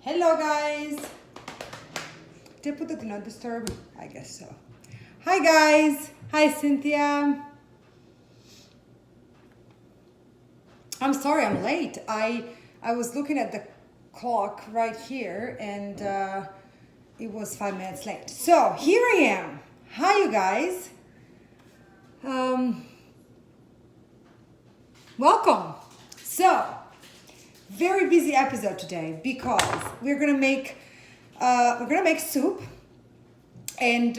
Hello guys! Did I put the do not disturb? I guess so. Hi guys! Hi Cynthia! I'm sorry I'm late. I was looking at the clock right here and it was 5 minutes late. So here I am. Hi you guys. Welcome. So very busy episode today because we're gonna make soup, and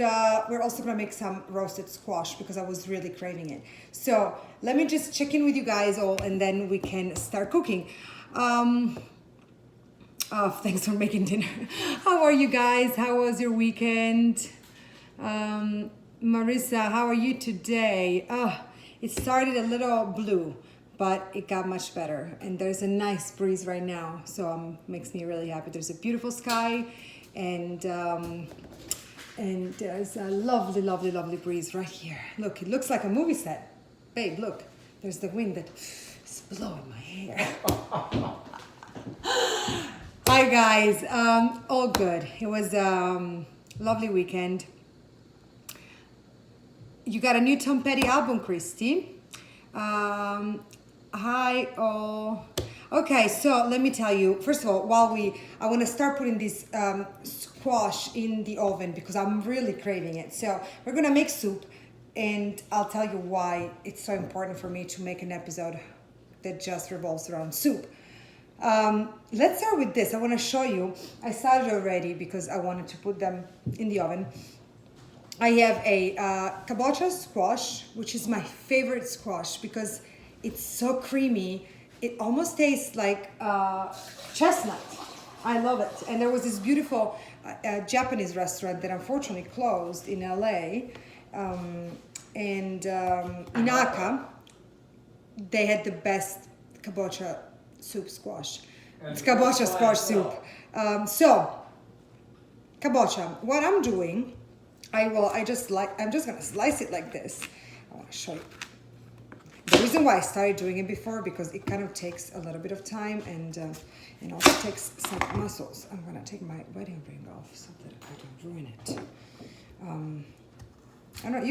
we're also gonna make some roasted squash because I was really craving it. So let me just check in with you guys all, and then we can start cooking. Thanks for making dinner. How are you guys? How was your weekend? Marissa, how are you today? It started a little blue, but it got much better, and there's a nice breeze right now, so makes me really happy. There's a beautiful sky, and there's a lovely, lovely, lovely breeze right here. Look, it looks like a movie set. Babe, look, there's the wind that is blowing my hair. Hi guys, all good. It was a lovely weekend. You got a new Tom Petty album, Christy. Hi all. Okay, so let me tell you, first of all, I want to start putting this squash in the oven because I'm really craving it. So we're gonna make soup, and I'll tell you why it's so important for me to make an episode that just revolves around soup. Let's start with this. I want to show you. I started already because I wanted to put them in the oven. I have a kabocha squash, which is my favorite squash because it's so creamy. It almost tastes like chestnut. I love it. And there was this beautiful Japanese restaurant that unfortunately closed in LA. In Aka, they had the best kabocha soup squash. It's kabocha squash soup. So, kabocha, what I'm doing, I'm just gonna slice it like this. I wanna show you. The reason why I started doing it before, because it kind of takes a little bit of time and also takes some muscles. I'm gonna take my wedding ring off so that I don't ruin it. I don't know,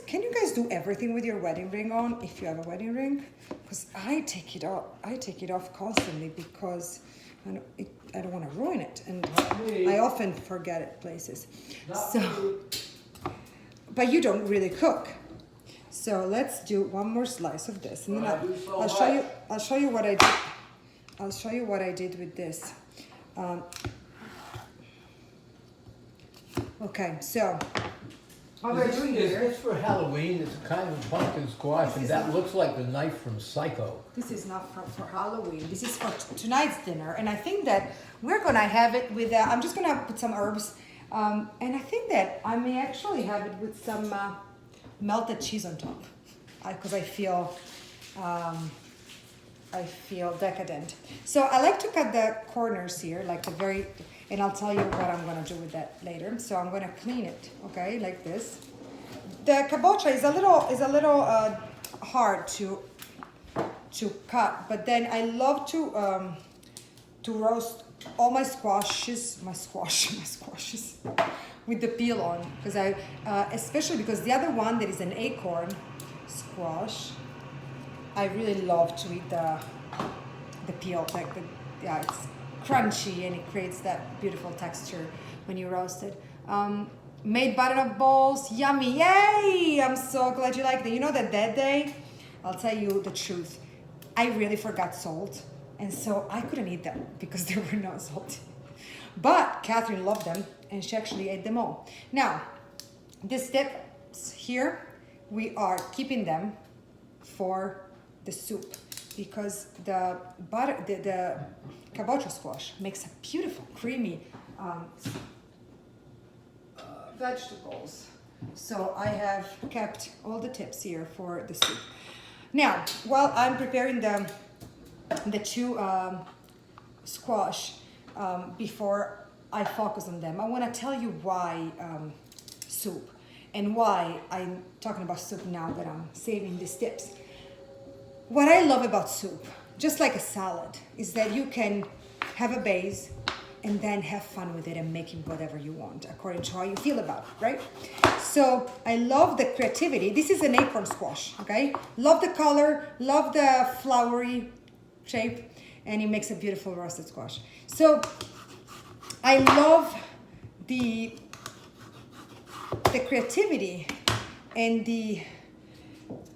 can you guys do everything with your wedding ring on if you have a wedding ring? Because I take it off constantly because I don't want to ruin it, and I often forget it places. So, but you don't really cook. So let's do one more slice of this, and then I'll show you what I did. I'll show you what I did with this. Okay, so what we're doing here. Is this for Halloween? It's a kind of pumpkin squash, and that looks like the knife from Psycho. This is not for Halloween. This is for tonight's dinner, and I think that we're gonna have it with. I'm just gonna put some herbs, and I think that I may actually have it with some melted cheese on top, because I feel decadent. So I like to cut the corners here, like the very. And I'll tell you what I'm gonna do with that later. So I'm gonna clean it, okay, like this. The kabocha is a little hard to cut, but then I love to roast all my squashes with the peel on, because especially because the other one that is an acorn squash, I really love to eat the peel, it's crunchy and it creates that beautiful texture when you roast it. Made butternut balls, yummy, yay! I'm so glad you liked it. You know that day, I'll tell you the truth, I really forgot salt, and so I couldn't eat them because there were no salt. But Catherine loved them, and she actually ate them all. Now, these steps here, we are keeping them for the soup, because the kabocha squash makes a beautiful, creamy vegetables. So I have kept all the tips here for the soup. Now, while I'm preparing the two squash, before I focus on them, I want to tell you why soup, and why I'm talking about soup now that I'm saving these tips. What I love about soup, just like a salad, is that you can have a base, and then have fun with it and make it whatever you want according to how you feel about it, right? So I love the creativity. This is an acorn squash, okay? Love the color, love the flowery shape, and it makes a beautiful roasted squash. So I love the creativity and the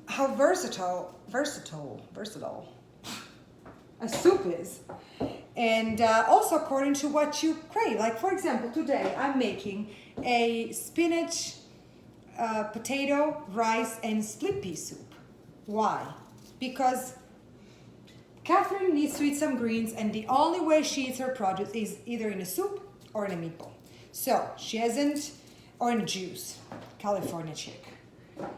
how versatile a soup is, and also according to what you crave. Like for example, today I'm making a spinach, potato, rice, and split pea soup. Why? Because Catherine needs to eat some greens, and the only way she eats her produce is either in a soup or in a meatball. So she hasn't, or in a juice, California chick.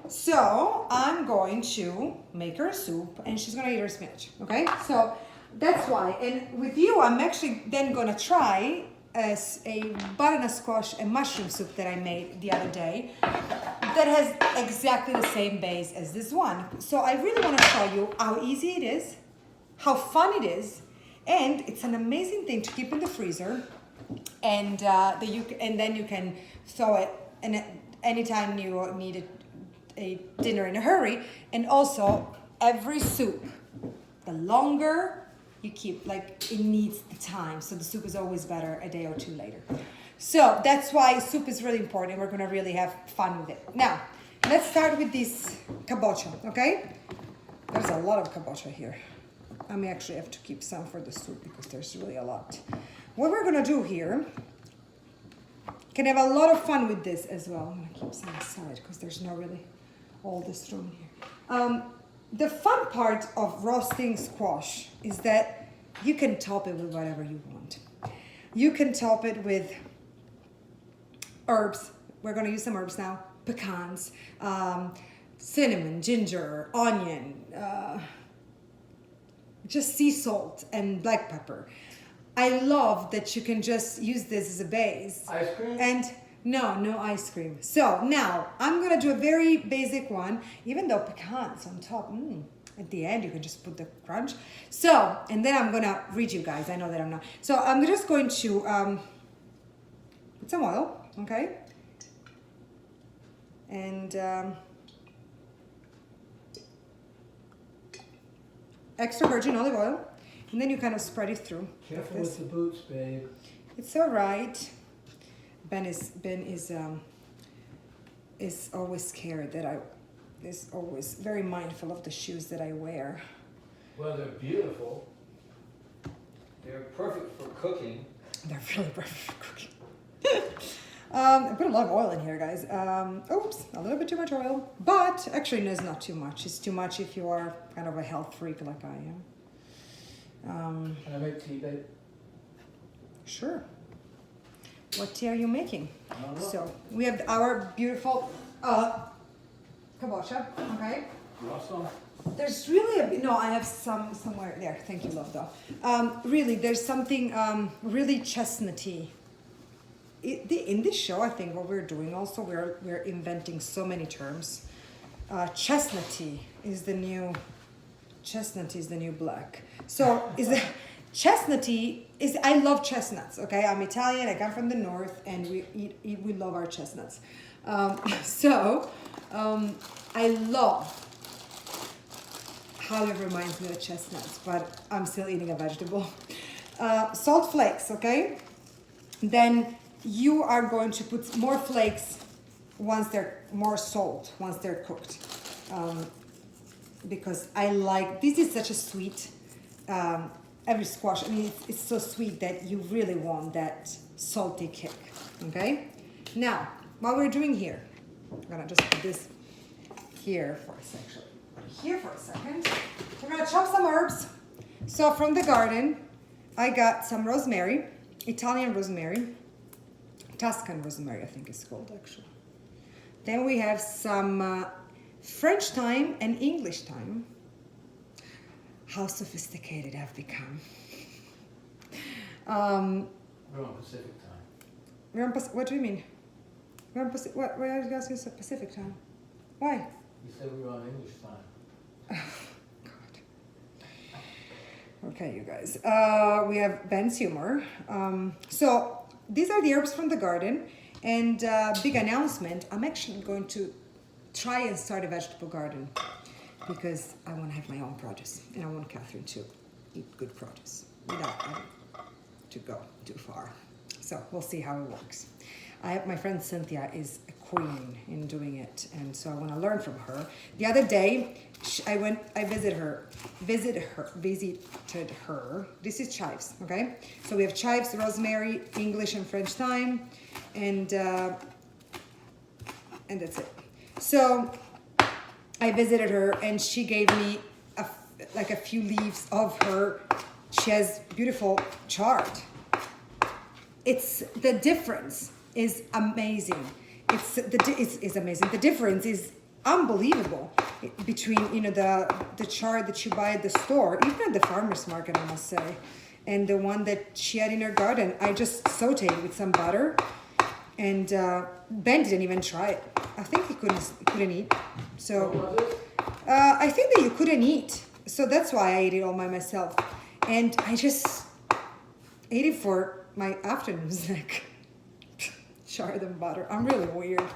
So I'm going to make her a soup, and she's gonna eat her spinach. Okay, so that's why. And with you, I'm actually then gonna try a butternut squash and mushroom soup that I made the other day. That has exactly the same base as this one. So I really want to show you how easy it is, how fun it is, and it's an amazing thing to keep in the freezer, and then you can throw it anytime you need a dinner in a hurry. And also every soup, the longer you keep, like it needs the time, so the soup is always better a day or two later. So that's why soup is really important. We're gonna really have fun with it. Now, let's start with this kabocha, okay? There's a lot of kabocha here. I may actually have to keep some for the soup because there's really a lot. What we're gonna do here, can have a lot of fun with this as well. I'm gonna keep some aside because there's not really all this room here. The fun part of roasting squash is that you can top it with whatever you want. You can top it with herbs. We're gonna use some herbs now. Pecans, cinnamon, ginger, onion, just sea salt and black pepper. I love that you can just use this as a base. Ice cream? And no ice cream. So now I'm gonna do a very basic one, even though pecans on top, at the end you can just put the crunch. So, and then I'm gonna read you guys, I know that I'm not. So I'm just going to put some oil, okay? And extra virgin olive oil. And then you kind of spread it through. Careful like with the boots, babe. It's all right. Ben is always scared that is always very mindful of the shoes that I wear. Well, they're beautiful. They're perfect for cooking. They're really perfect for cooking. I put a lot of oil in here, guys. Oops, a little bit too much oil. But actually, no, it's not too much. It's too much if you are kind of a health freak like I am. Can I make tea, babe? Sure. What tea are you making? I don't know. So we have our beautiful kabocha. Okay. You want some? There's really no. I have some somewhere there. Thank you, love, though. Really, there's something really chestnutty. In this show, I think what we're doing also, we're inventing so many terms. Chestnutty is the new black. So is the chestnutty is, I love chestnuts. Okay, I'm Italian. I come from the north, and we love our chestnuts. I love how it reminds me of chestnuts, but I'm still eating a vegetable. Salt flakes, okay? Then you are going to put more flakes once they're more salt once they're cooked, because I like, this is such a sweet, every squash, I mean it's so sweet that you really want that salty kick. Okay, now what we're doing here, I'm gonna just put this here for a second. We're gonna chop some herbs. So from the garden I got some rosemary, Italian rosemary, Tuscan rosemary I think it's called actually. Then we have some French thyme and English thyme. How sophisticated I've become. We're on Pacific time. We're on what do you mean? We're on Pacific, why are you guys using Pacific time? Why? You said we were on English time. God. We're Okay, you guys. We have Ben's humor. So these are the herbs from the garden. And big announcement, I'm actually going to try and start a vegetable garden because I want to have my own produce. And I want Catherine to eat good produce without having to go too far. So we'll see how it works. My friend Cynthia is a queen in doing it, and so I want to learn from her. The other day, I visited her. This is chives, okay? So we have chives, rosemary, English and French thyme, and that's it. So I visited her, and she gave me a few leaves of her. She has beautiful chard. It's the difference is amazing. It's amazing. The difference is unbelievable between the chard that you buy at the store, even at the farmer's market, I must say, and the one that she had in her garden. I just sauteed with some butter, and Ben didn't even try it. I think he couldn't eat. So I think that you couldn't eat. So that's why I ate it all by myself, and I just ate it for my afternoon snack. Chard and butter. I'm really weird.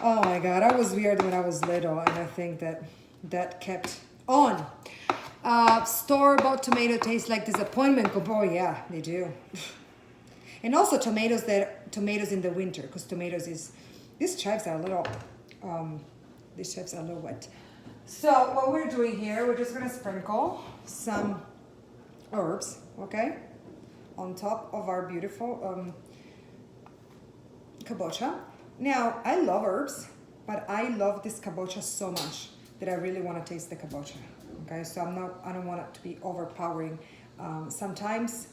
Oh my God, I was weird when I was little, and I think that kept on. Store-bought tomato tastes like disappointment. Oh yeah, they do. And also tomatoes in the winter, because these chives are a little wet. So what we're doing here, we're just gonna sprinkle some herbs, okay, on top of our beautiful kabocha. Now, I love herbs, but I love this kabocha so much that I really want to taste the kabocha. Okay, so I don't want it to be overpowering. Sometimes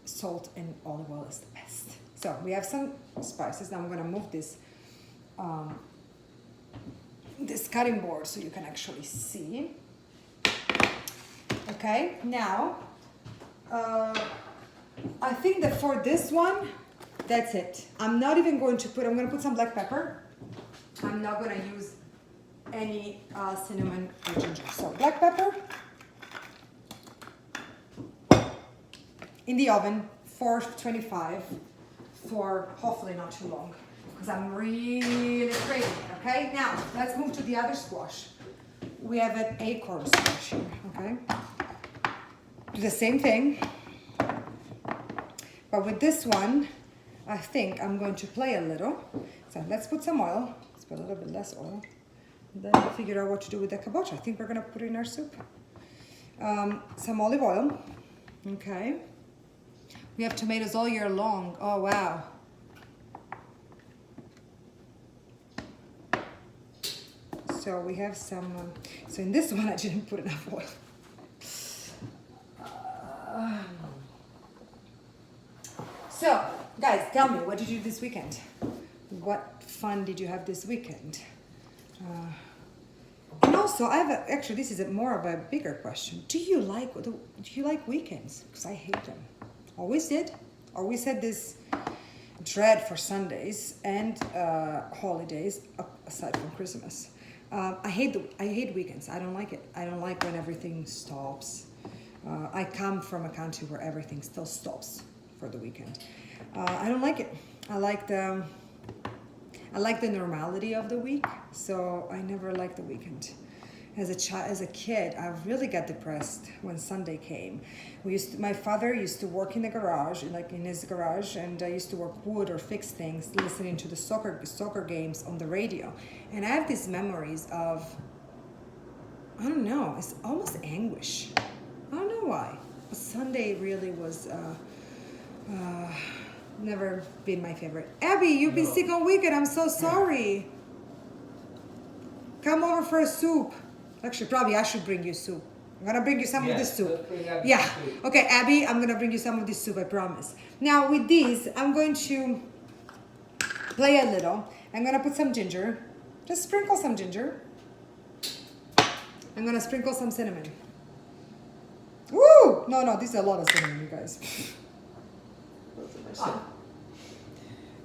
salt and olive oil is the best. So we have some spices. Now I'm going to move this cutting board so you can actually see. Okay, now I think that for this one, that's it. I'm going to put some black pepper. I'm not going to use any cinnamon or ginger. So black pepper in the oven, 425 for hopefully not too long, because I'm really craving it, okay? Now, let's move to the other squash. We have an acorn squash here, okay? Do the same thing. But with this one, I think I'm going to play a little. So let's put some oil. Let's put a little bit less oil. Then we'll figure out what to do with the kabocha. I think we're gonna put it in our soup. Some olive oil. Okay. We have tomatoes all year long. Oh, wow. So we have some, so in this one I didn't put enough oil. So, guys, tell me, what did you do this weekend? What fun did you have this weekend? And also, actually, this is more of a bigger question. Do you like weekends? Because I hate them. Always did. Always had this dread for Sundays and holidays, aside from Christmas. I hate weekends. I don't like it. I don't like when everything stops. I come from a country where everything still stops for the weekend. I don't like it. I like the normality of the week, so I never liked the weekend. As a kid, I really got depressed when Sunday came. My father used to work in the garage, like in his garage, and I used to work wood or fix things, listening to the soccer games on the radio. And I have these memories of, I don't know, it's almost anguish. I don't know why. But Sunday really was never been my favorite. Abby, you've been sick all weekend. I'm so sorry. Come over for a soup. Actually, probably I should bring you soup. I'm gonna bring you some of this soup. Yeah. Okay, Abby, I'm gonna bring you some of this soup, I promise. Now with these, I'm going to play a little. I'm gonna put some ginger. Just sprinkle some ginger. I'm gonna sprinkle some cinnamon. Woo! No, this is a lot of cinnamon, you guys.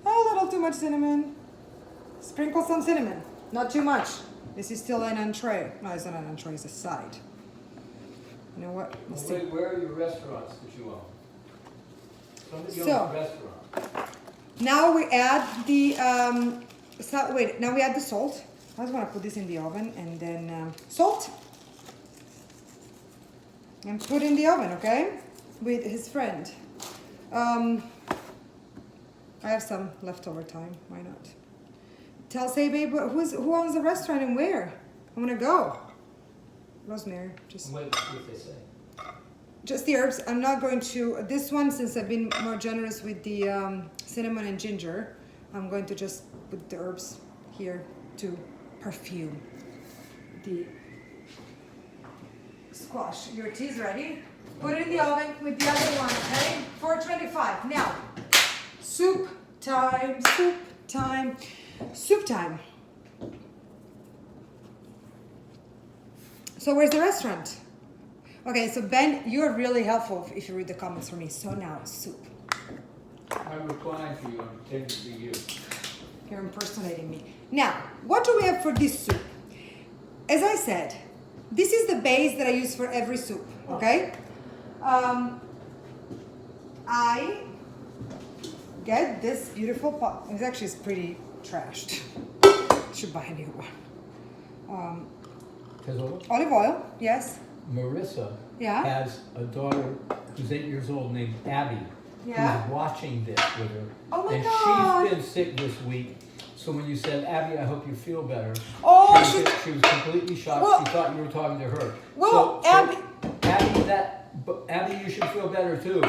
A little too much cinnamon. Sprinkle some cinnamon. Not too much. This is still an entree. No, it's not an entree, it's a side. You know what? Let's see. Where are your restaurants that you own? Somebody owns So- a restaurant. Now we add the, now we add the salt. I just want to put this in the oven and then salt. And put in the oven, okay? With his friend. I have some leftover time, why not? Say babe, who owns the restaurant and where? I want to go. Rosemary, just... Wait, see what they say. Just the herbs. I'm not going to, this one, since I've been more generous with the cinnamon and ginger, I'm going to just put the herbs here to perfume the squash. Your tea is ready. Put it in the oven with the other one, okay? 425. Now, soup time, soup time, soup time. So where's the restaurant? Okay, so Ben, you're really helpful if you read the comments for me. So now, soup. I'm replying to you, I'm pretending to be you. You're impersonating me. Now, what do we have for this soup? As I said, this is the base that I use for every soup, okay? I get this beautiful pot. It's actually pretty trashed. Should buy a new one. Olive oil, yes. Marissa Yeah. has a daughter who's 8 years old named Abby, Yeah. who's watching this with her. Oh my and God. she's been sick this week. So when you said, Abby, I hope you feel better, Oh, she was completely shocked. Well- She thought you were talking to her. Well, Abby- Abby, you should feel better too.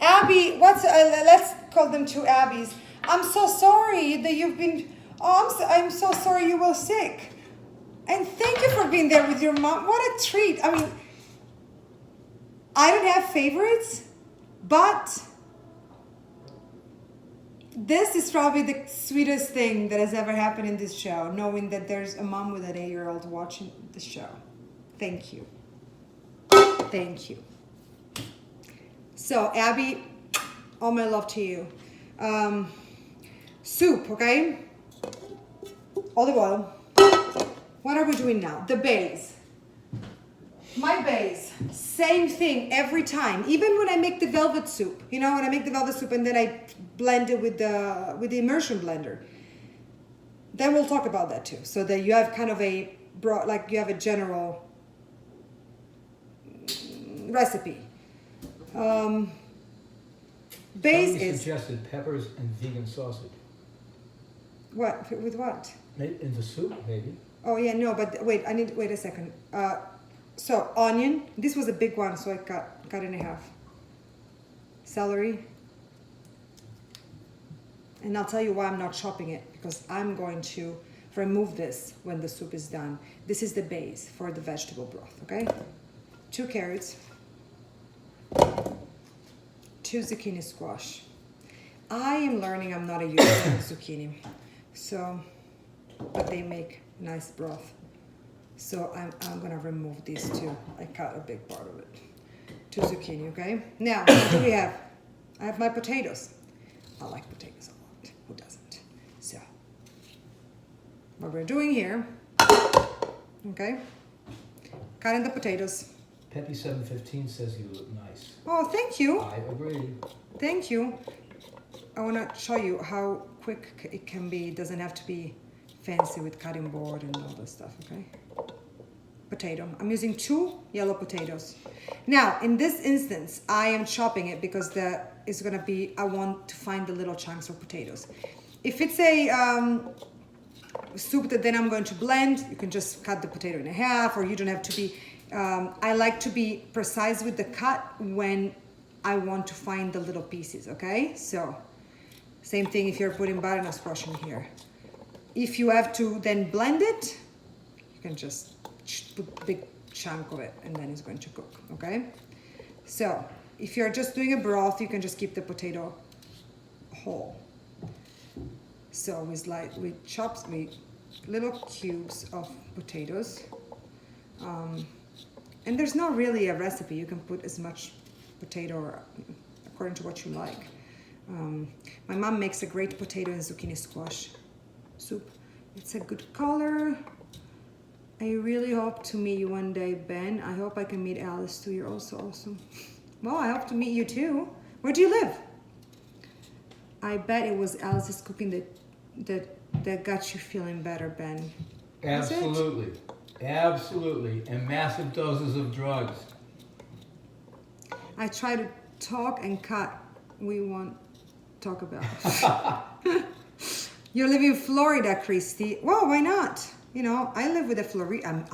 Abby, let's call them two Abbies. I'm so sorry that you've been, I'm so sorry you were sick. And thank you for being there with your mom. What a treat. I mean, I don't have favorites, but this is probably the sweetest thing that has ever happened in this show, knowing that there's a mom with an 8-year-old watching the show. Thank you. Thank you. So, Abby, all my love to you. Soup, okay? Olive oil. What are we doing now? The base. My base, same thing every time. Even when I make the velvet soup, you know, when I make the velvet soup and then I blend it with the immersion blender. Then we'll talk about that too. So that you have kind of a broad, like you have a general recipe. Base Somebody is suggested peppers and vegan sausage. what? With what? In the soup, maybe. Oh yeah, no, but wait, wait a second. So onion, this was a big one, so I cut it in half. Celery. And I'll tell you why I'm not chopping it, because I'm going to remove this when the soup is done. This is the base for the vegetable broth, okay? 2 carrots, 2 zucchini squash. I am learning I'm not a user of zucchini, so, but they make nice broth. So I'm gonna remove these 2. I cut a big part of it. 2 zucchini, okay? Now, what do we have? I have my potatoes. I like potatoes a lot. Who doesn't? So, what we're doing here, okay? Cutting the potatoes. Peppy 715 says you look nice. Oh, thank you. I agree. Thank you. I wanna show you how quick it can be. It doesn't have to be fancy with cutting board and all this stuff, okay? Potato. I'm using 2 yellow potatoes. Now, in this instance, I am chopping it because it's gonna be, I want to find the little chunks of potatoes. If it's a soup that then I'm going to blend, you can just cut the potato in half, or you don't have to be, I like to be precise with the cut when I want to find the little pieces, okay? So, same thing if you're putting butternut squash in here. If you have to then blend it, you can just put a big chunk of it and then it's going to cook, okay? So, if you're just doing a broth, you can just keep the potato whole. So, with little cubes of potatoes. And there's not really a recipe. You can put as much potato according to what you like. My mom makes a great potato and zucchini squash soup. It's a good color. I really hope to meet you one day, Ben. I hope I can meet Alice too. You're also awesome. Well, I hope to meet you too. Where do you live? I bet it was Alice's cooking that got you feeling better, Ben. Was it? Absolutely. Absolutely. And massive doses of drugs. I try to talk and cut. We won't talk about. You're living in Florida, Christy. Well, why not? You know, I live with a Florida.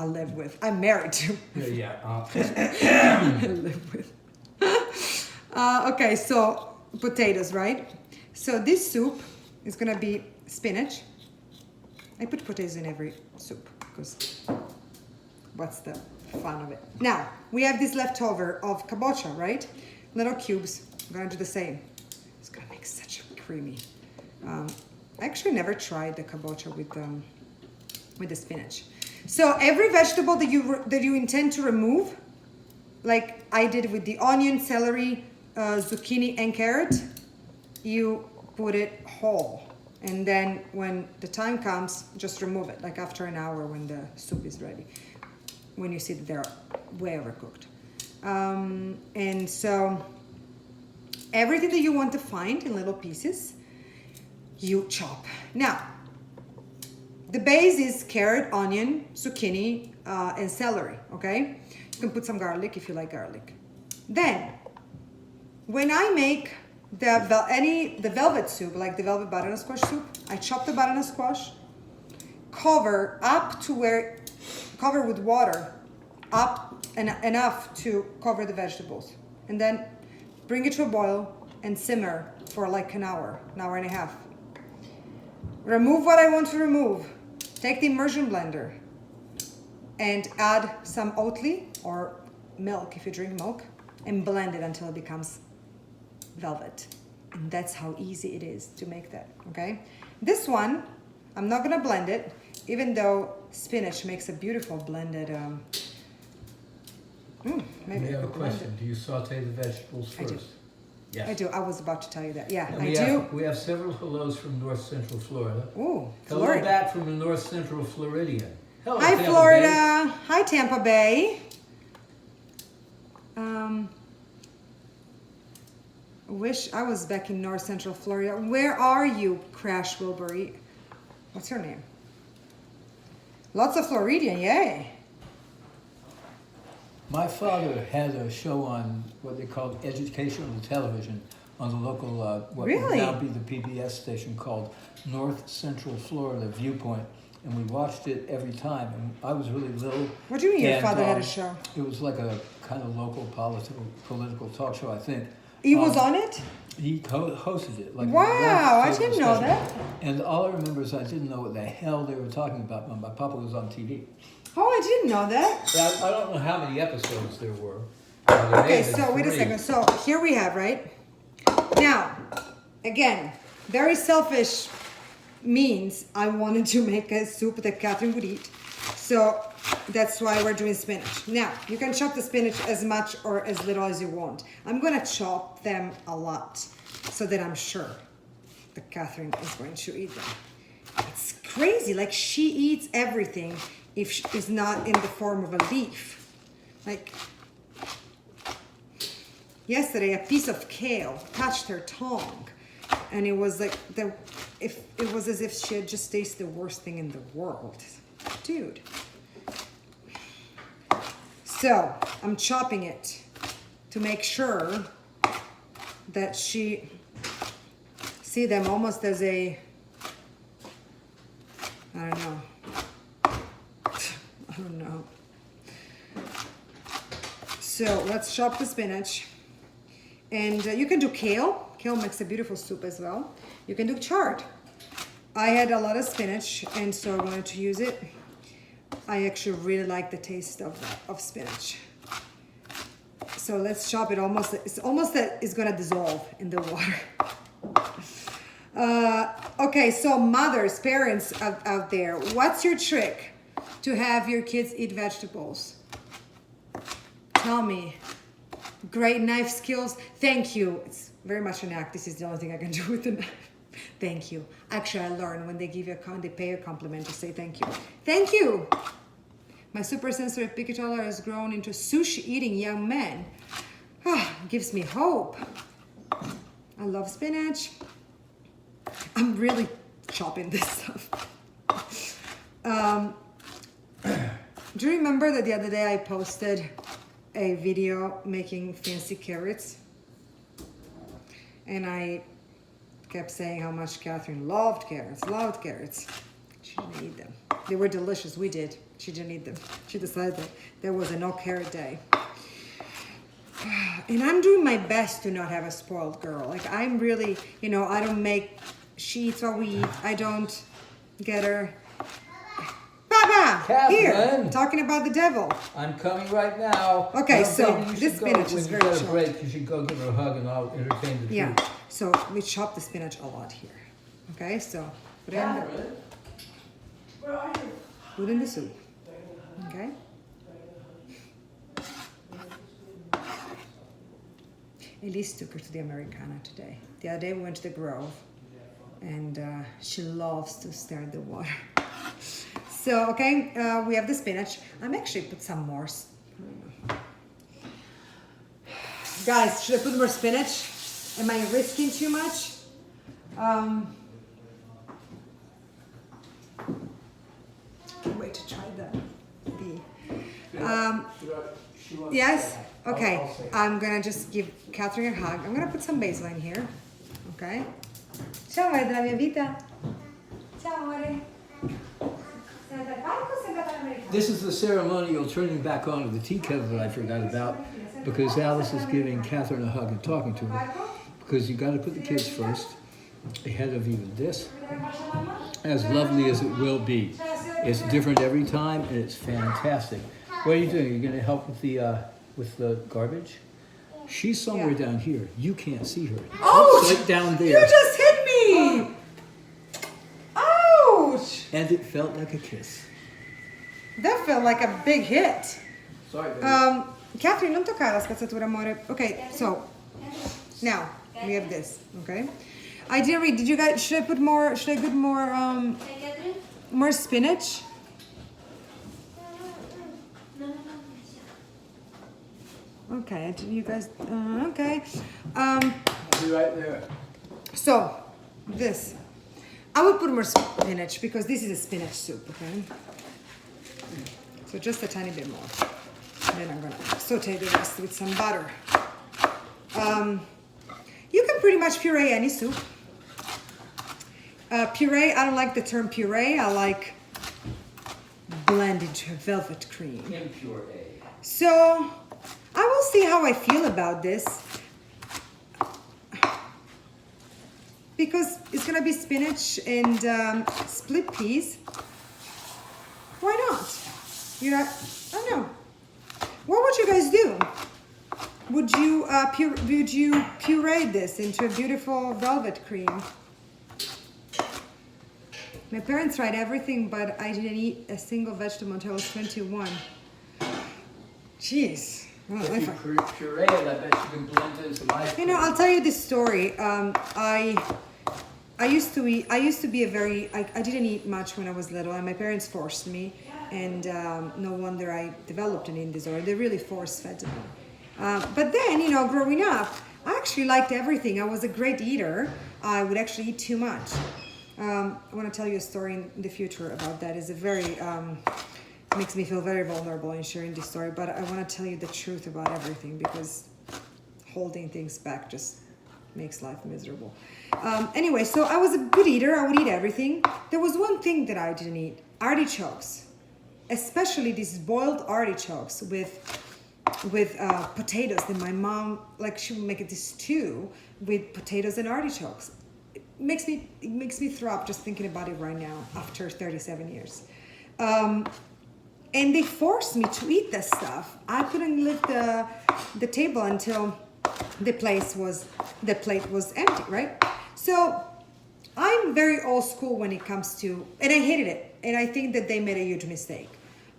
I'm married to. Yeah. I live with. Okay, so potatoes, right? So this soup is gonna be spinach. I put potatoes in every soup because what's the fun of it? Now we have this leftover of kabocha, right? Little cubes. I'm gonna do the same. It's gonna make such a creamy. I actually never tried the kabocha with the spinach. So every vegetable that you intend to remove, like I did with the onion, celery, zucchini, and carrot, you put it whole. And then when the time comes, just remove it, like after an hour when the soup is ready, when you see that they're way overcooked. And so everything that you want to find in little pieces, you chop. Now, the base is carrot, onion, zucchini, and celery, okay? You can put some garlic if you like garlic. Then, when I make the velvet soup, like the velvet butternut squash soup, I chop the butternut squash, cover with water, up and enough to cover the vegetables, and then bring it to a boil and simmer for like an hour and a half. Remove what I want to remove. Take the immersion blender and add some Oatly or milk if you drink milk, and blend it until it becomes velvet. And that's how easy it is to make that, okay? This one, I'm not gonna blend it, even though spinach makes a beautiful blended, maybe We have I a could blend question. Do you saute the vegetables I do. first? Yes. I do, I was about to tell you that, yeah, And I we do. we have several hellos from North Central Florida. Ooh, Hello Florida. back from the North Central Floridian. Hello, Hi, Tampa Florida. Bay. Hi, Tampa Bay. Wish I was back in North Central Florida. Where are you, Crash Wilbury? What's her name? Lots of Floridian, yay. My father had a show on what they called educational television on the local, what Really? would now be the PBS station called North Central Florida Viewpoint. And we watched it every time. And I was really little. What do you mean your And, father had a show? It was like a kind of local political talk show, I think. He was on it? He hosted it. Like Wow, a I didn't know that. And all I remember is I didn't know what the hell they were talking about when my papa was on TV. Oh, I didn't know that. I don't know how many episodes there were. There may Okay, have been so wait a 3. second. So here we have, right? Now, again, very selfish means I wanted to make a soup that Catherine would eat. So that's why we're doing spinach. Now, you can chop the spinach as much or as little as you want. I'm gonna chop them a lot so that I'm sure that Catherine is going to eat them. It's crazy, like she eats everything if it's not in the form of a leaf. Like, yesterday a piece of kale touched her tongue and it was like, it was as if she had just tasted the worst thing in the world. Dude. So I'm chopping it to make sure that she see them almost as a, I don't know. So let's chop the spinach. And you can do kale. Kale makes a beautiful soup as well. You can do chard. I had a lot of spinach and so I wanted to use it. I actually really like the taste of spinach. So let's chop it it's almost that it's gonna dissolve in the water. Okay, so mothers, parents out there, what's your trick to have your kids eat vegetables? Tell me. Great knife skills. Thank you. It's very much an act. This is the only thing I can do with the knife. Thank you. Actually, I learned when they give you they pay a compliment to say thank you. Thank you. My super sensitive picky toddler has grown into sushi-eating young man. Gives me hope. I love spinach. I'm really chopping this stuff. Do you remember that the other day I posted a video making fancy carrots? And I kept saying how much Catherine loved carrots. She didn't eat them. They were delicious, we did. She didn't eat them. She decided that there was a no carrot day. And I'm doing my best to not have a spoiled girl. Like I'm really, you know, I don't make, she eats what we eat. I don't get her. Papa, Catherine. here, talking about the devil. I'm coming right now. Okay, No, so baby, you this should go. spinach is When very you get a chopped. break, you should go give her a hug and I'll entertain the Yeah, truth. so we chop the spinach a lot here. Okay, so put it in the, Catherine, where are you? put in the soup. Okay. Elise took her to the Americana today. The other day we went to the Grove, and she loves to stare at the water. So, okay, we have the spinach. I'm actually put some more. Guys, should I put more spinach? Am I risking too much? Wait to try the. Yes? Okay. I'm gonna just give Catherine a hug. I'm gonna put some basil in here. Okay? Ciao, amore della mia vita. Ciao, amore. This is the ceremonial turning back on of the tea kettle that I forgot about because Alice is giving Catherine a hug and talking to her. Because you got to put the kids first, ahead of even this. As lovely as it will be. It's different every time and it's fantastic. What are you doing? Are you going to help with the garbage? She's somewhere down here. You can't see her. Ouch! Right down there. You just hit me! Ouch! And it felt like a kiss. That felt like a big hit. Sorry, baby. Catherine, non toccare la spazzatura, amore. Okay, so now we have this. Okay, I didn't read. Did you guys? Should I put more? Should I put more spinach? Okay, you guys. Okay. I'll be right there. So this, I would put more spinach because this is a spinach soup. Okay. So just a tiny bit more. Then I'm gonna saute the rest with some butter. You can pretty much puree any soup. Puree, I don't like the term puree. I like blend into a velvet cream. Impure. So I will see how I feel about this. Because it's gonna be spinach and split peas. Why not? You know, I don't know. What would you guys do? Would you puree this into a beautiful velvet cream? My parents tried everything, but I didn't eat a single vegetable until I was 21. Jeez. I don't know if I- Puree it, I bet you can blend it into my. You know, I'll tell you this story. I used to be a very, I didn't eat much when I was little, and my parents forced me, and no wonder I developed an eating disorder. They really force-fed me. But then, you know, growing up, I actually liked everything. I was a great eater. I would actually eat too much. I want to tell you a story in the future about that. It's a very, makes me feel very vulnerable in sharing this story, but I want to tell you the truth about everything because holding things back just makes life miserable. Anyway, so I was a good eater. I would eat everything. There was one thing that I didn't eat: artichokes, especially these boiled artichokes with potatoes. Then my mom, like, she would make this stew with potatoes and artichokes. It makes me throw up just thinking about it right now after 37 years. And they forced me to eat this stuff. I couldn't leave the table until the plate was empty, right? So I'm very old school when it comes to, and I hated it, and I think that they made a huge mistake.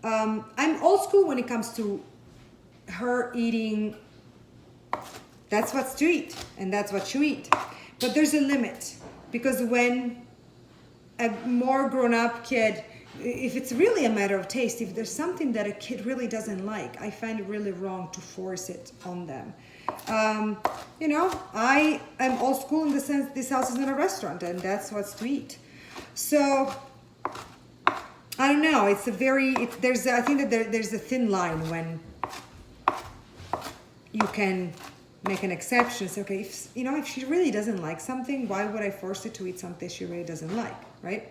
I'm old school when it comes to her eating. That's what's to eat, and that's what you eat. But there's a limit, because when a more grown-up kid if it's really a matter of taste, if there's something that a kid really doesn't like, I find it really wrong to force it on them. You know, I am old school in the sense this house is not a restaurant, and that's what's to eat. So I don't know. It's a very I think that there's a thin line when you can make an exception. Say, okay, if she really doesn't like something, why would I force her to eat something she really doesn't like, right?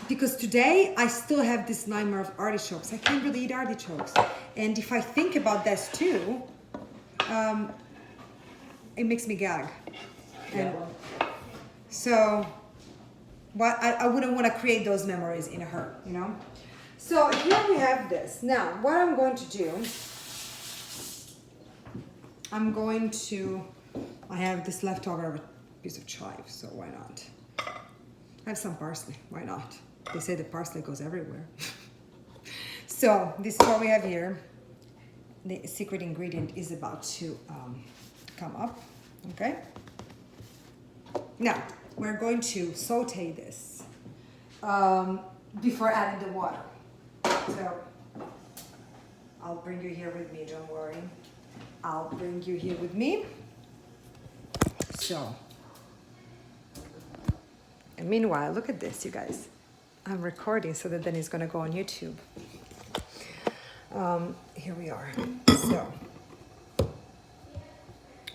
Because today I still have this nightmare of artichokes. I can't really eat artichokes, and if I think about this too, it makes me gag. And so, I wouldn't want to create those memories in her, you know. So here we have this. Now, what I'm going to do, I have this leftover piece of chive, so why not? I have some parsley, why not? They say the parsley goes everywhere. So this is what we have here. The secret ingredient is about to come up, okay? Now, we're going to saute this before adding the water. So I'll bring you here with me, don't worry. I'll bring you here with me. So, and meanwhile, look at this, you guys. I'm recording so that then it's gonna go on YouTube. Here we are. So,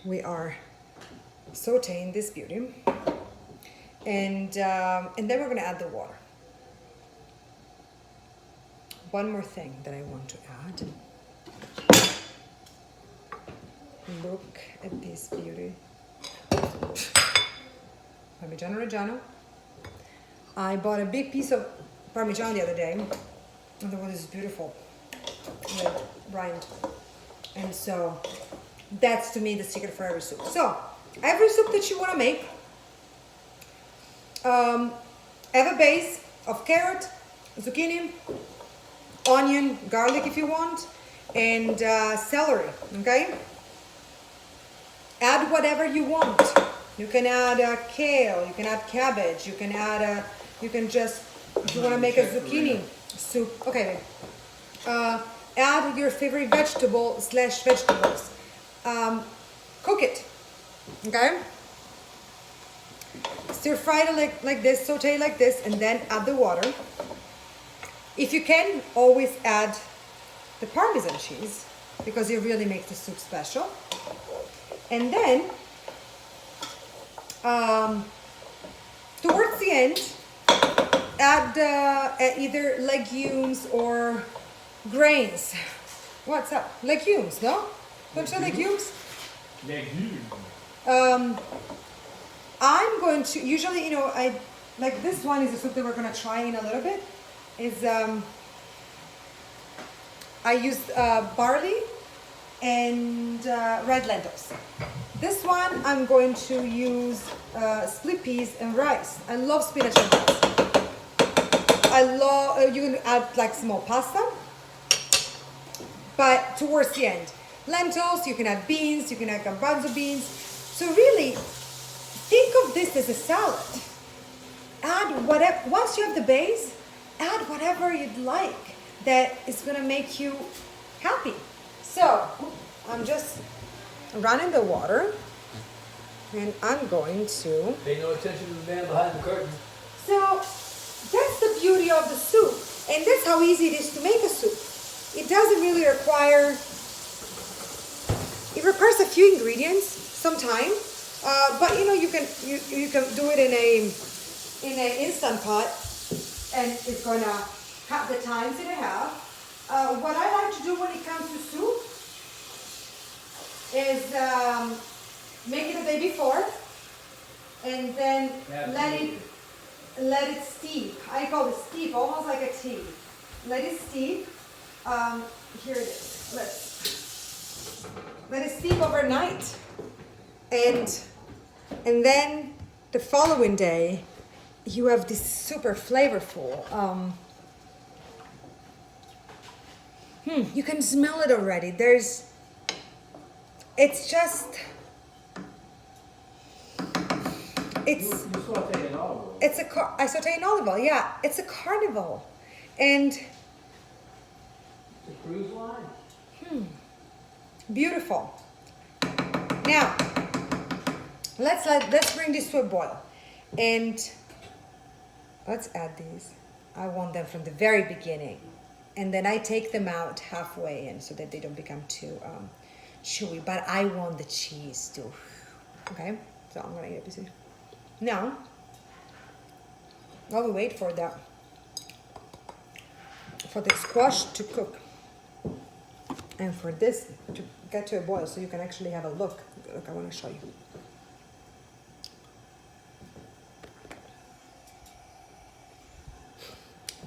we are sauteing this beauty. And then we're gonna add the water. One more thing that I want to add. Look at this beauty. Parmigiano Reggiano. I bought a big piece of Parmigiano the other day. And the one is beautiful. Red rind. And so that's to me the secret for every soup. So every soup that you want to make, have a base of carrot, zucchini, onion, garlic if you want, and celery, okay? Add whatever you want. You can add kale, you can add cabbage, you can add you can just, if you want to make a zucchini soup, okay. Add your favorite vegetable/vegetables. Cook it, okay? Stir fry it like this, saute like this, and then add the water. If you can, always add the Parmesan cheese because it really makes the soup special. And then, towards the end, add either legumes or grains. What's up? Legumes, no? Don't you say legumes? Legumes. I'm going to, usually, I like this one is a soup that we're going to try in a little bit. Is I used barley and red lentils. This one I'm going to use split peas and rice. I love spinach and rice. I love, you can add like small pasta, but towards the end. Lentils, you can add beans, you can add garbanzo beans. So really, think of this as a salad. Add whatever, once you have the base, add whatever you'd like that is gonna make you happy. So, I'm just running the water and I'm going to... Pay no attention to the man behind the curtain. So, that's the beauty of the soup. And that's how easy it is to make a soup. It doesn't really require... It requires a few ingredients, some time. But you can do it in an instant pot, and it's gonna have the times that I have. What I like to do when it comes to soup is make it the day before, and then let it steep. I call it steep, almost like a tea. Let it steep. Here it is. Let it steep overnight, and then the following day you have this super flavorful. You can smell it already. It's it's You saute it all. I saute in olive oil. Yeah, it's a carnival, and The cruise line? beautiful. Now let's bring this to a boil, and let's add these. I want them from the very beginning, and then I take them out halfway in so that they don't become too chewy. But I want the cheese too. Okay, so I'm gonna eat a piece of now. While we wait for the squash to cook and for this to get to a boil, so you can actually have a look. Look, I want to show you.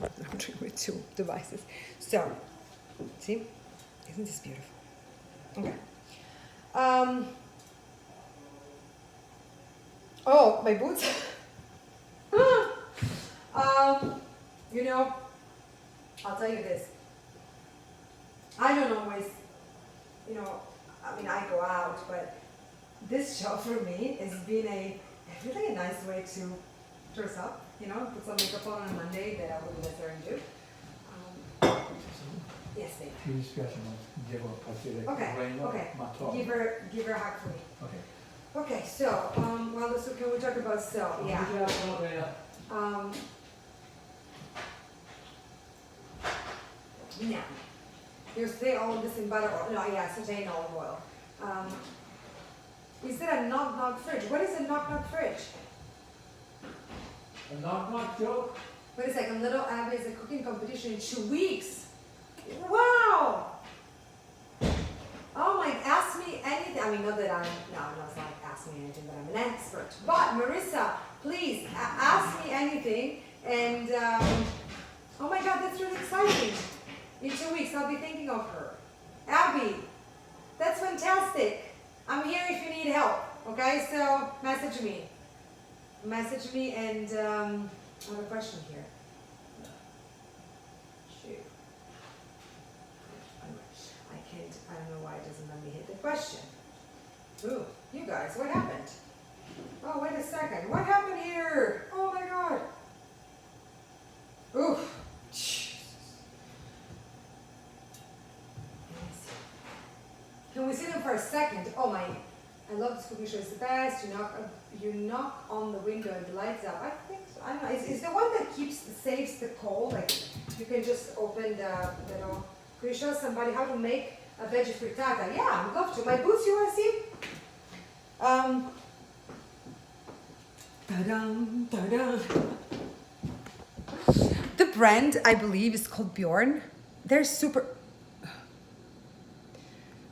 I'm doing with two devices. So, see, isn't this beautiful? Okay. Oh, my boots. You know, I'll tell you this. I don't always, you know, I mean, I go out, but this show for me has been really a nice way to dress up, you know, put some makeup on a Monday that I wouldn't necessarily do. Yes, babe. Mi dispiace, ma devo partire Okay, correndo, okay. ma torno. Give her a hug for me. Okay. Okay, so, well, so can we talk about yeah. Now, you say all this in butter oil. No, yeah, saute in olive oil. Is there a knock-knock fridge? What is a knock-knock fridge? A knock-knock joke? Wait a second, Little Abby is a cooking competition in 2 weeks. Wow! Oh my, ask me anything. I mean, not that no, it's not ask me anything, but I'm an expert. But Marissa, please, ask me anything. And, oh my God, that's really exciting. In 2 weeks, I'll be thinking of her. Abby, that's fantastic. I'm here if you need help, okay? So, message me. Message me, and I have a question here. Shoot. I don't know why it doesn't let me hit the question. Ooh, you guys, what happened? Oh, wait a second. What happened here? Oh my God. Oof. Can we see them for a second? Oh my, I love this cooking show. It's the best. You knock on the window and the lights up. I think so. I don't know. It's the one that saves the cold. Like you can just open the little. Could you show somebody how to make a veggie frittata? Yeah, I'd love to. My boots, you want to see? Ta-dum, ta-dum. The brand, I believe, is called Bjorn. They're super.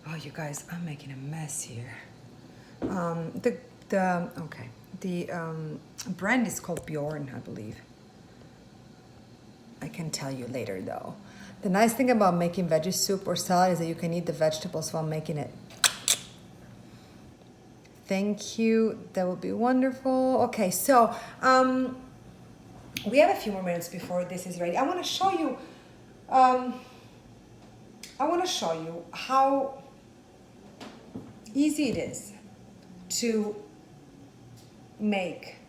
Oh, you guys, I'm making a mess here. The brand is called Bjorn, I believe. I can tell you later, though. The nice thing about making veggie soup or salad is that you can eat the vegetables while making it. Thank you. That would be wonderful. Okay, so we have a few more minutes before this is ready. I want to show you. How easy it is to make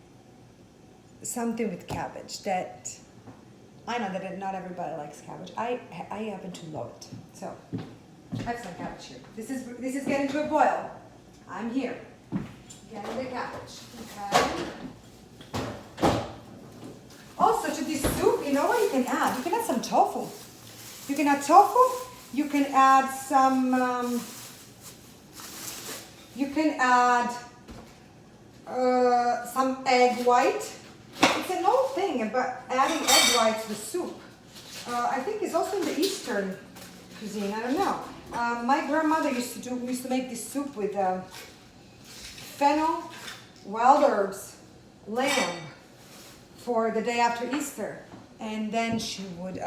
something with cabbage that I know that not everybody likes cabbage. I happen to love it. So I have some cabbage here. This is getting to a boil. I'm here. Getting the cabbage. Okay. Also to this soup, you know what you can add? You can add some tofu. You can add tofu. You can add some. You can add some egg white. It's an old thing, but adding egg white to the soup, I think is also in the Eastern cuisine. I don't know. My grandmother used to make this soup with fennel, wild herbs, lamb for the day after Easter, and then she would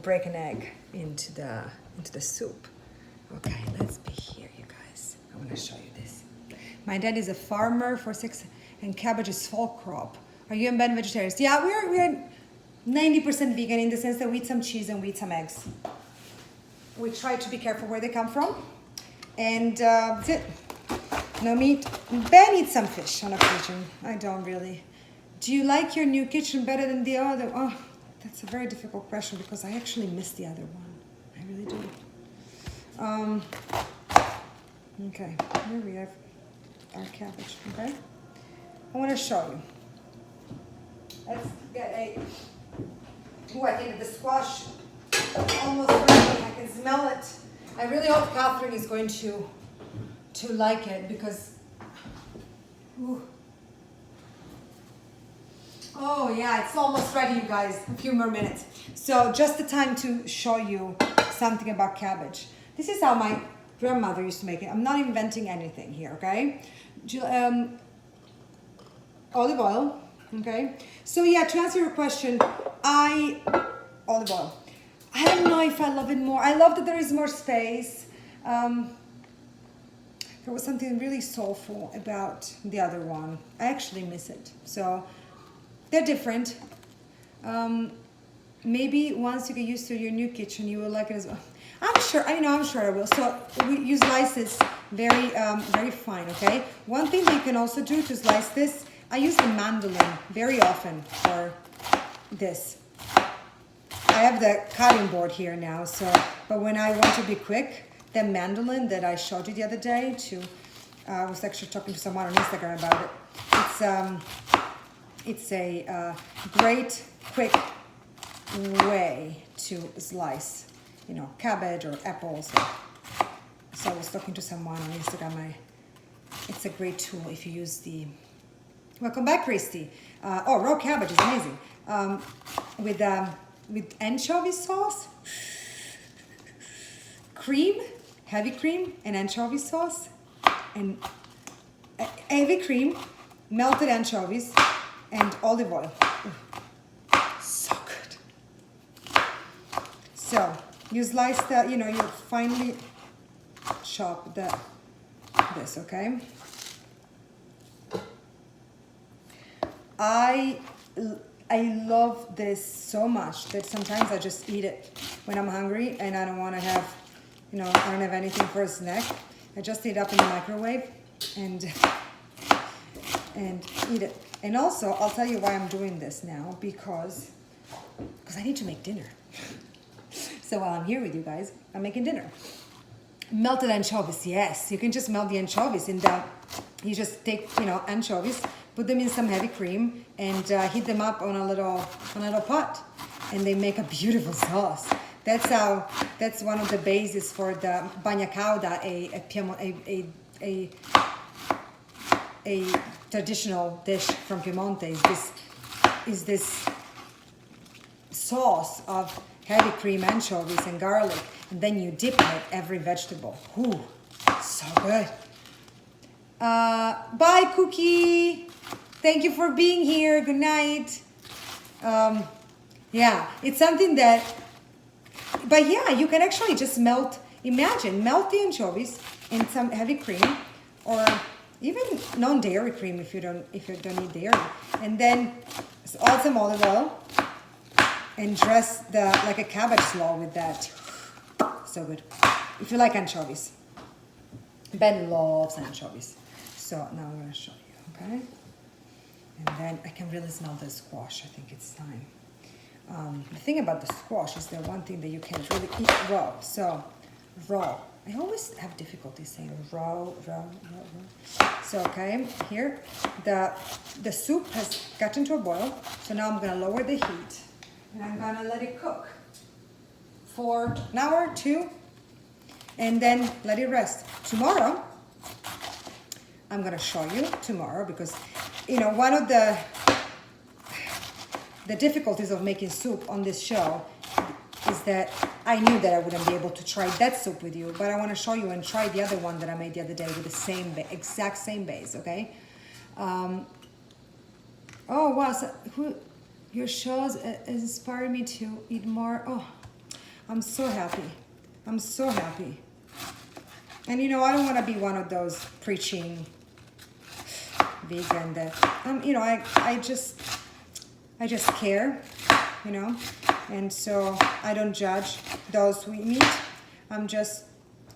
break an egg into the soup. Okay, let's be here, you guys. I want to show you this. My dad is a farmer for 6, and cabbage is fall crop. Are you and Ben vegetarians? Yeah, we're 90% vegan in the sense that we eat some cheese and we eat some eggs. We try to be careful where they come from, and that's it. No meat. Ben eats some fish on occasion. I don't really. Do you like your new kitchen better than the other? Oh, that's a very difficult question because I actually miss the other one. I really do. Okay, here we have our cabbage, okay? I want to show you. Let's get a... Oh, I think that the squash is almost ready. I can smell it. I really hope Catherine is going to like it because... Ooh. Oh yeah, it's almost ready, you guys. A few more minutes. So just the time to show you something about cabbage. This is how my grandmother used to make it. I'm not inventing anything here, okay? Olive oil, okay? So yeah, to answer your question, olive oil. I don't know if I love it more. I love that there is more space. There was something really soulful about the other one. I actually miss it. So they're different. Maybe once you get used to your new kitchen, you will like it as well. I'm sure I will. So you slice this very, very fine, okay? One thing that you can also do to slice this, I use the mandolin very often for this. I have the cutting board here now, but when I want to be quick, the mandolin that I showed you the other day I was actually talking to someone on Instagram about it. It's a great, quick way to slice, cabbage or apples. So I was talking to someone on Instagram. It's a great tool if you use the... Welcome back, Christy. Raw cabbage is amazing. With anchovy sauce, cream, heavy cream, and anchovy sauce, and heavy cream, melted anchovies, and olive oil. So good. So you slice you finely chop this, okay? I love this so much that sometimes I just eat it when I'm hungry and I don't want to have, I don't have anything for a snack. I just heat it up in the microwave and eat it. And also, I'll tell you why I'm doing this now, because I need to make dinner. So while I'm here with you guys, I'm making dinner. Melted anchovies, yes. You can just melt the anchovies and you just take, anchovies, put them in some heavy cream and heat them up on a little pot, and they make a beautiful sauce. That's one of the bases for the bagna cauda, a traditional dish from Piemonte. Is this sauce of heavy cream, anchovies, and garlic, and then you dip in it every vegetable. Ooh, so good. Bye, Cookie. Thank you for being here. Good night. Yeah, it's something that, but yeah, you can actually just melt the anchovies in some heavy cream, or even non-dairy cream if you don't need dairy, and then add some olive oil and dress like a cabbage slaw with that. So good. If you like anchovies. Ben loves anchovies. So now I'm going to show you, okay? And then I can really smell the squash. I think it's time. The thing about the squash is the one thing that you can't really eat raw. So, raw. I always have difficulty saying raw. So, okay, here, the soup has gotten to a boil. So now I'm going to lower the heat. And I'm going to let it cook for an hour or two. And then let it rest. Tomorrow, I'm going to show you tomorrow because, one of the difficulties of making soup on this show is that I knew that I wouldn't be able to try that soup with you, but I want to show you and try the other one that I made the other day with the exact same base, okay? Oh, wow, so your shows inspired me to eat more. Oh, I'm so happy. I'm so happy. And I don't want to be one of those preaching vegan that, I just care, and so I don't judge those who eat meat.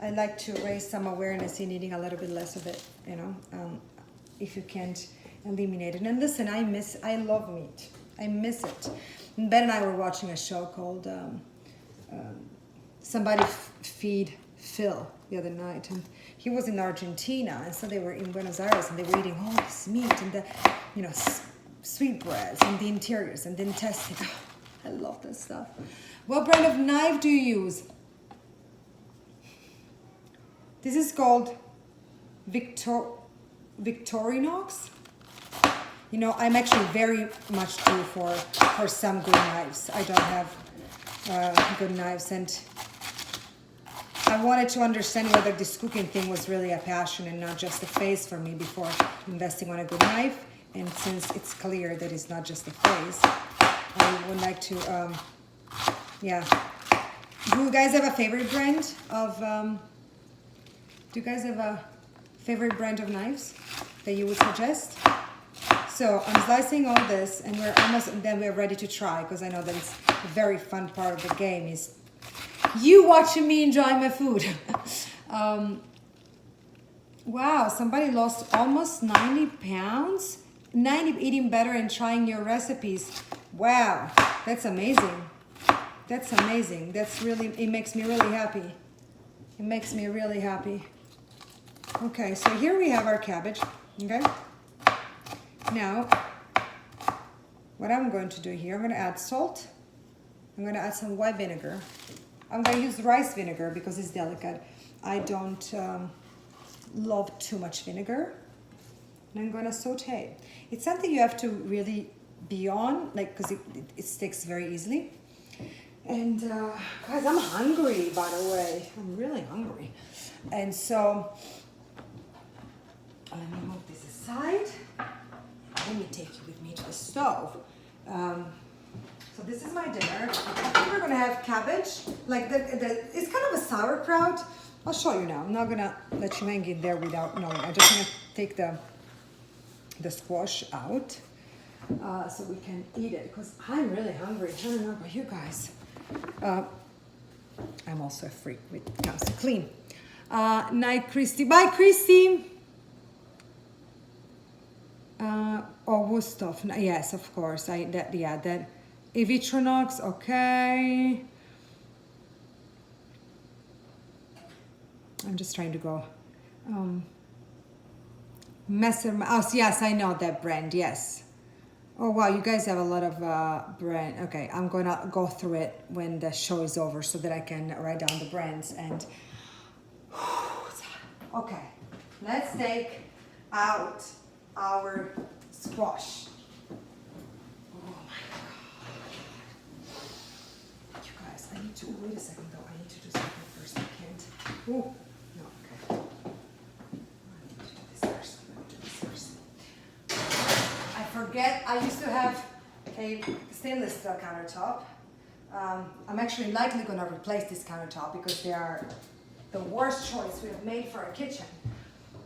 I like to raise some awareness in eating a little bit less of it, you know, if you can't eliminate it. And listen, I love meat. I miss it. And Ben and I were watching a show called Somebody Feed Phil the other night, and he was in Argentina, and so they were in Buenos Aires, and they were eating all this meat and the, you know, sweetbreads and the interiors and the intestine. I love this stuff. What brand of knife do you use? This is called Victorinox. You know, I'm actually very much due for some good knives. I don't have good knives, and I wanted to understand whether this cooking thing was really a passion and not just a phase for me before investing on a good knife. And since it's clear that it's not just a phase, I would like to, yeah. Do you guys have a favorite brand of, do you guys have a favorite brand of knives that you would suggest? So I'm slicing all this, and we're almost, and then we're ready to try, because I know that it's a very fun part of the game is you watching me enjoy my food. Wow, somebody lost almost 90 pounds. 90 eating better and trying your recipes. Wow, that's amazing. That's amazing. That's really, it makes me really happy. It makes me really happy. Okay, so here we have our cabbage, okay? Now, what I'm going to do here, I'm gonna add salt. I'm gonna add some white vinegar. I'm gonna use rice vinegar because it's delicate. I don't love too much vinegar. And I'm gonna saute. It's something you have to really be on, like, because it sticks very easily. And guys, I'm hungry, by the way. I'm really hungry. And so, let me move this aside. Let me take you with me to the stove. So this is my dinner. I think we're gonna have cabbage. Like it's kind of a sauerkraut. I'll show you now. I'm not gonna let you hang in there without knowing. I'm just gonna take the squash out so we can eat it, because I'm really hungry. I don't know about you guys. I'm also a freak when it comes to clean. Night, Christy. Bye, Christy. Augustov. Yes, of course. That Evitronox. Okay. I'm just trying to go. Messer. Oh, yes, I know that brand. Yes. Oh wow, you guys have a lot of brand. Okay, I'm gonna go through it when the show is over so that I can write down the brands and. Okay, let's take out our squash. Oh my god. You guys, I need to wait a second though. I need to do something first. I can't. Oh no. Okay. I need to do this first. I'm gonna do this first. I forget. I used to have a stainless steel countertop. I'm actually likely gonna replace this countertop because they are the worst choice we have made for a kitchen.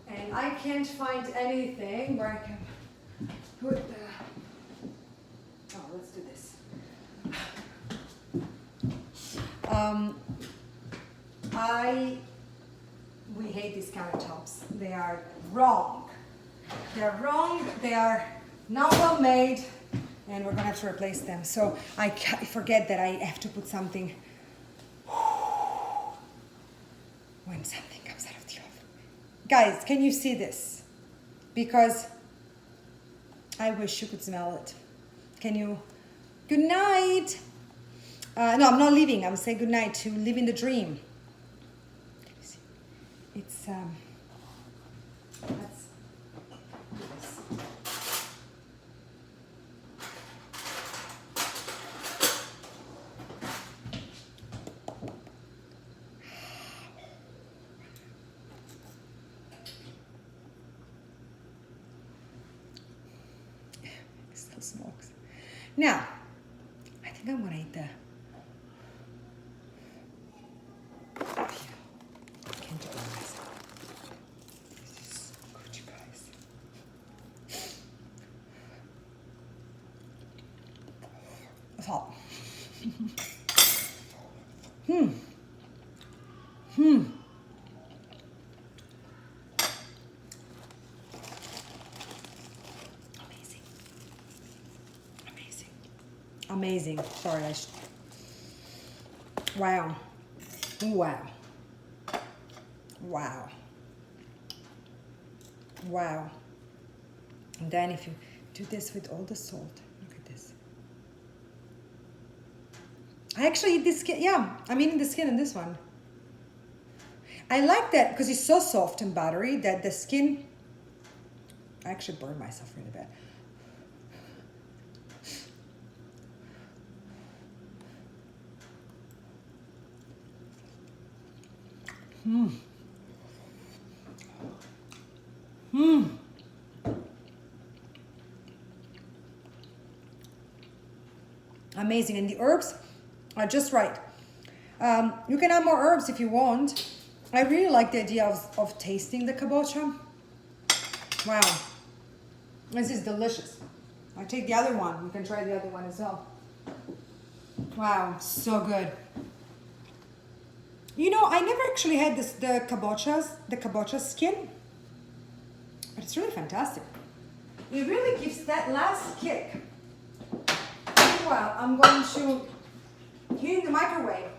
And I can't find anything where I can put the... Oh, let's do this. We hate these countertops. They are wrong. They're wrong, they are not well made, and we're gonna have to replace them. So I forget that I have to put something when something comes out of the oven. Guys, can you see this? Because I wish you could smell it. Can you? Good night. No, I'm not leaving. I'm saying good night to living the dream. It's let's do this. It still smokes. Now, I think I'm gonna eat the. Can't do it myself. This is so good, you guys. Salt. Amazing. Sorry, wow. Wow. Wow. Wow. And then if you do this with all the salt, look at this. I actually eat the skin, yeah, I'm eating the skin in this one. I like that because it's so soft and buttery that the skin, I actually burned myself really bad. Amazing, and the herbs are just right. You can add more herbs if you want. I really like the idea of tasting the kabocha. Wow, this is delicious. I take the other one. You can try the other one as well. Wow, so good. You know, I never actually had the kabocha skin, but it's really fantastic. It really gives that last kick. Meanwhile, I'm going to heat in the microwave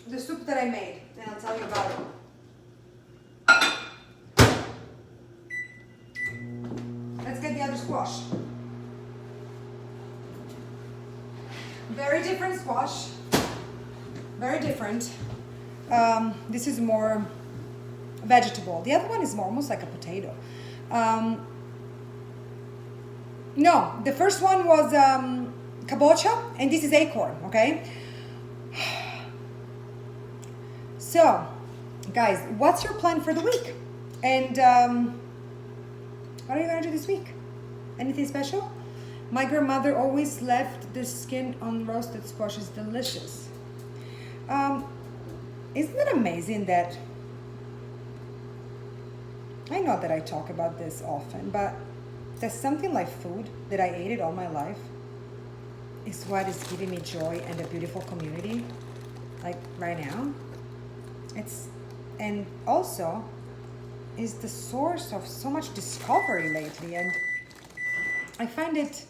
the soup that I made, and I'll tell you about it. Let's get the other squash. Very different squash. Very different. This is more vegetable. The other one is more almost like a potato. No, the first one was kabocha, and this is acorn, okay? So, guys, what's your plan for the week? And what are you gonna do this week? Anything special? My grandmother always left the skin on roasted squash. It's delicious. Isn't it amazing that, I know that I talk about this often, but there's something like food that I ate it all my life is what is giving me joy and a beautiful community, like right now. And also is the source of so much discovery lately, and I find it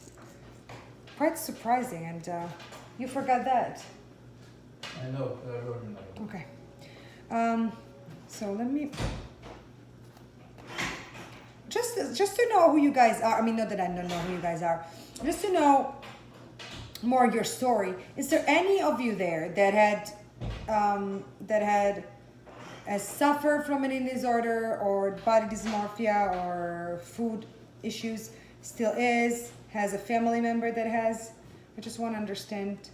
quite surprising, and you forgot that. I know, but I wrote another one. Okay. So let me just to know who you guys are. I mean, not that I don't know who you guys are. Just to know more your story. Is there any of you there that had suffered from an eating disorder or body dysmorphia or food issues? Still is, has a family member that has? I just want to understand.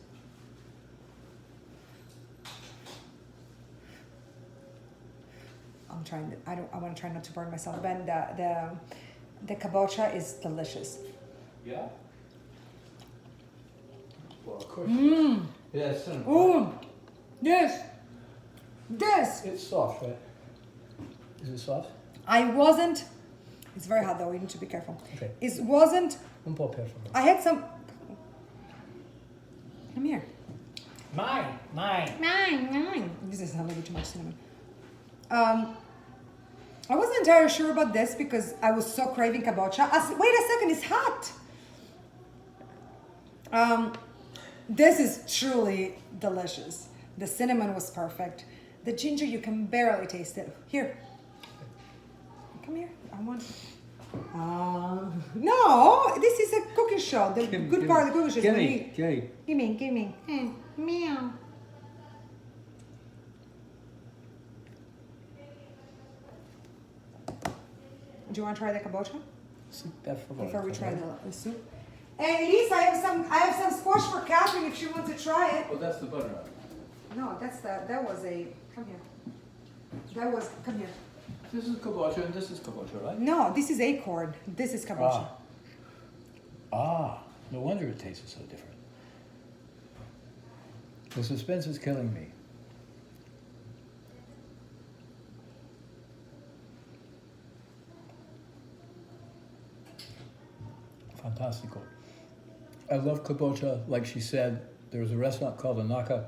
I want to try not to burn myself. But the kabocha is delicious. Yeah? Well, of course. Yeah, it's cinnamon. Oh, yes. This. It's soft, right? Is it soft? It's very hot though, you need to be careful. Okay. It wasn't, Un po' per favore. I had some, come here. Mine. This is a little bit too much cinnamon. I wasn't entirely sure about this because I was so craving kabocha. Wait a second, it's hot. This is truly delicious. The cinnamon was perfect. The ginger, you can barely taste it. Here. Come here. I want. No, this is a cooking show. The good part of the cooking show is when you eat. Give me. Meow. Do you want to try the kabocha before we try the soup? And Elise, I have some squash for Catherine if she wants to try it. Oh, that's the butter. No, come here. Come here. This is kabocha and this is kabocha, right? No, this is acorn. This is kabocha. No wonder it tastes so different. The suspense is killing me. Fantastico. I love kabocha. Like she said, there was a restaurant called Anaka.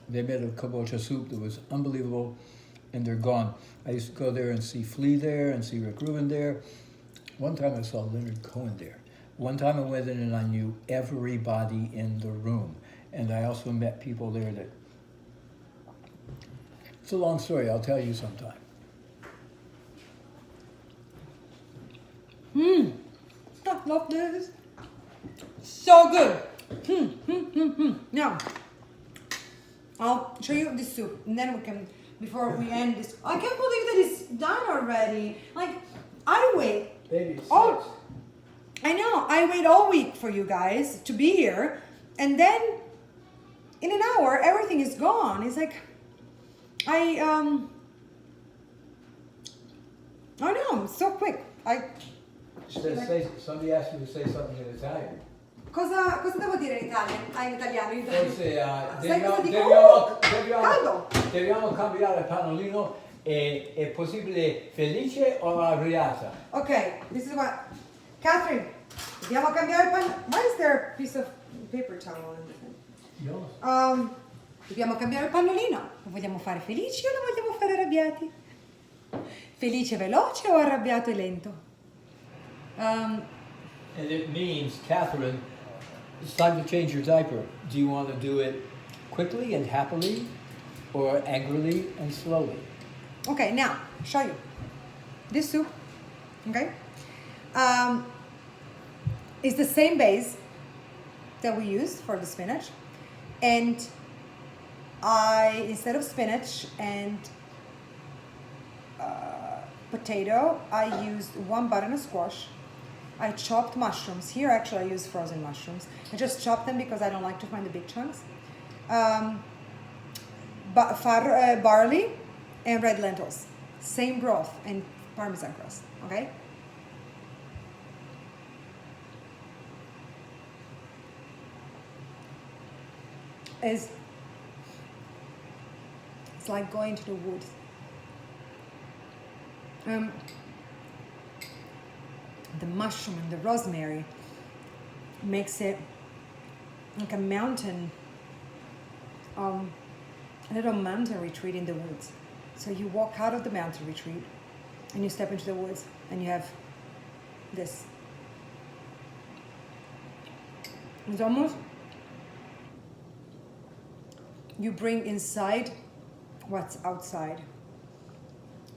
They made a kabocha soup that was unbelievable, and they're gone. I used to go there and see Flea there and see Rick Rubin there. One time I saw Leonard Cohen there. One time I went in and I knew everybody in the room. And I also met people there that, it's a long story, I'll tell you sometime. I love this. So good. Now, I'll show you the soup, and then we can, before we end this. I can't believe that it's done already. Like, I wait. Baby, Oh, I know. I wait all week for you guys to be here, and then in an hour, everything is gone. It's like, I know, it's so quick. Somebody asked you to say something in Italian. Cosa devo dire in Italia? In italiano? Forse Sai cosa dico? Caldo. dobbiamo cambiare il pannolino. È possibile felice o arrabbiata? Okay, this is what. Catherine, dobbiamo cambiare il pan. Why is there a piece of paper towel in the thing? No. Dobbiamo cambiare il pannolino. Lo vogliamo fare felici o lo vogliamo fare arrabbiati? Felice veloce o arrabbiato e lento? And it means, Catherine, it's time to change your diaper. Do you want to do it quickly and happily or angrily and slowly? Okay, now, show you. This soup, okay, is the same base that we used for the spinach. And instead of spinach and potato, I used 1 butternut squash. I chopped mushrooms. Here, actually, I use frozen mushrooms. I just chop them because I don't like to find the big chunks. Barley and red lentils. Same broth and Parmesan crust, okay? It's like going to the woods. The mushroom and the rosemary makes it like a mountain, a little mountain retreat in the woods. So you walk out of the mountain retreat and you step into the woods and you have this. It's almost, you bring inside what's outside.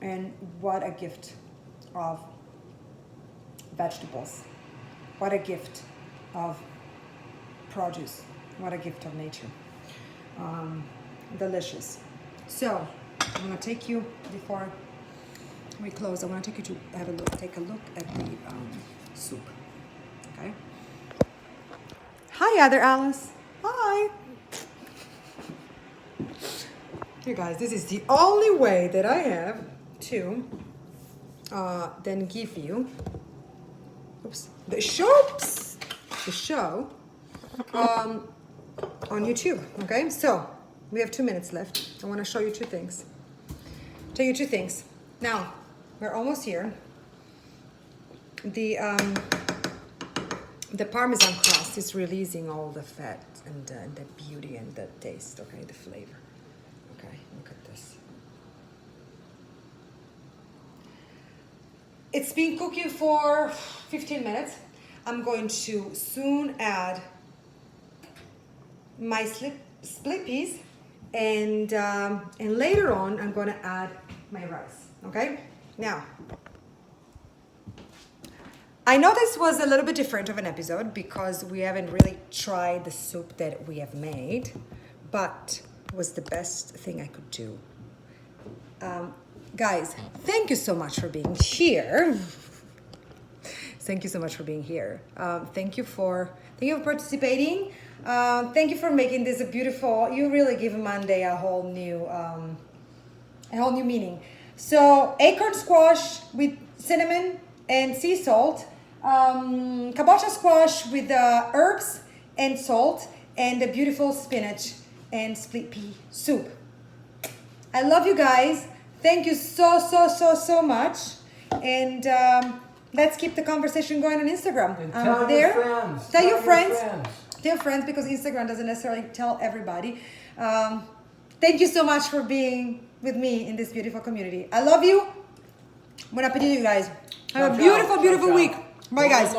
And what a gift of vegetables. What a gift of produce. What a gift of nature. Delicious. So, I'm gonna take you, before we close, I wanna take you to have a look, take a look at the soup, okay? Hi, other Alice. Hi. You guys, this is the only way that I have to then give you the show on YouTube. Okay, so we have 2 minutes left. I want to show you two things. Tell you two things. Now we're almost here. The Parmesan crust is releasing all the fat and the beauty and the taste. Okay, the flavor. Okay, look at this. It's been cooking for 15 minutes. I'm going to soon add my split peas, and later on I'm going to add my rice. Okay. Now, I know this was a little bit different of an episode because we haven't really tried the soup that we have made, but it was the best thing I could do. Guys, thank you so much for being here. Thank you so much for being here. Thank you for participating. Thank you for making this a beautiful. You really give Monday a whole new meaning. So acorn squash with cinnamon and sea salt, kabocha squash with herbs and salt, and the beautiful spinach and split pea soup. I love you guys. Thank you so much. And let's keep the conversation going on Instagram. And tell your friends. Tell your friends. Tell your friends, because Instagram doesn't necessarily tell everybody. Thank you so much for being with me in this beautiful community. I love you. Buon appetito, you guys. Have a beautiful week. Bye, guys.